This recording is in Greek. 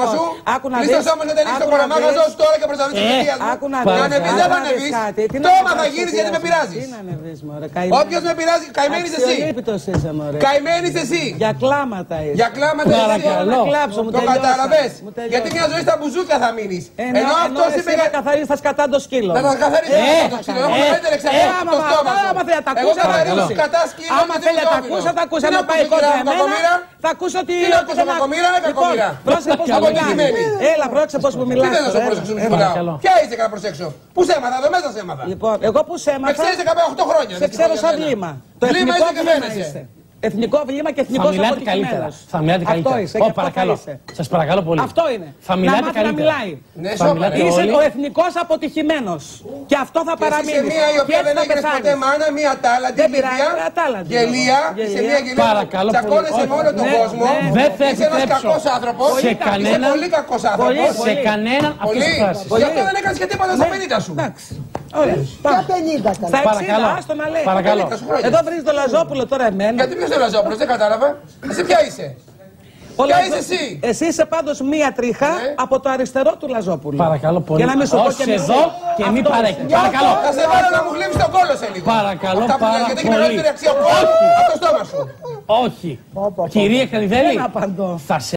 στόμα σου. Κλείς το στόμα σου, δεν έχεις το κοραμά, θα δώσεις τώρα και προσταθείς της ηλικίας μου. Να ανεβείς, δεν θα ανεβείς. Τόμα θα γίνεις γιατί με πειράζεις. Όποιος με πειράζει, καημένη είσαι εσύ. Καημένη είσαι εσύ. Για κλάματα είσαι. Για κλάματα είσαι εσύ. Το κατάλαβες. Γιατί μια ζωή στα μπουζούκια θα μείνεις. Ενώ αυτός είπε για... Να καθαρίσεις τα σκατά το σκύλο. Να τα καθαρίσεις το σκύλο. Έχω μεγαλύτερη εξαρτήση από το στόμα σου. Εγώ καθαρίζω σκατά σκύλο. Άμα θέλει να τα ακούσει, θα τα ακούσει. Αν πάει κόντρα εμένα, θα ακούσει ότι... Τι να ακούσω, κακομοίρα ή κακομοίρα. Πρόσεξε πώς μου μιλάς. Έλα, πρόσεξε πώς μου μιλάς. Τι δεν θα σε προσέξω, σου μιλάω. Ποια είσαι να προσέξω. Πού σε έμαθα, εδώ μέσα σε έμαθα. Λοιπόν, εγώ που σε έμαθα... Με ξέρεις 18 χρόνια. Σε ξέρω σαν βλήμα. Το εθνικό βλήμα είσαι. Εθνικό βλήμα και εθνικός αποτυχημένος. Θα μιλάτε καλύτερα. Παρακαλώ. Σας παρακαλώ πολύ. Αυτό είναι. Θα μιλάτε καλύτερα. Να μιλάει. Είσαι ο εθνικός αποτυχημένος. Και αυτό θα παραμείνει. Είσαι μία η οποία δεν έχεις ποτέ μάνα, μία τάλαντη. Γελία. Είσαι μία γελία. Παρακαλώ. Τσακώνεσαι με όλο τον κόσμο. Δεν θα είσαι ένας κακός άνθρωπος. σε κανέναν. Είσαι πολύ κακός άνθρωπος. Σε κανέναν αυτές τις φράσεις. Γι' αυτό δεν έκανες και τίποτα στα 50 σου. Ποια 50 Στα 60, άστο να λέει. Παρακαλώ. Εδώ βρεις τον Λαζόπουλο τώρα εμένα. Γιατί ποιος είναι ο Λαζόπουλος, δεν κατάλαβα. Εσύ ποια είσαι. Ποια είσαι εσύ. Εσύ είσαι πάντως μία τρίχα από το αριστερό του Λαζόπουλου. Παρακαλώ πολύ. Για να μην σου πω και εδώ και μην παρέχει. Παρακαλώ. Θα σε βάλω να μου γλύψεις τον κόλο σε λίγο. Παρακαλώ πάρα πολύ. Γιατί έχει μεγαλύτερη αξία ο κόλος από το στόμα σου. Όχι. Κυρία Κανιδέλη. Δεν απαντώ.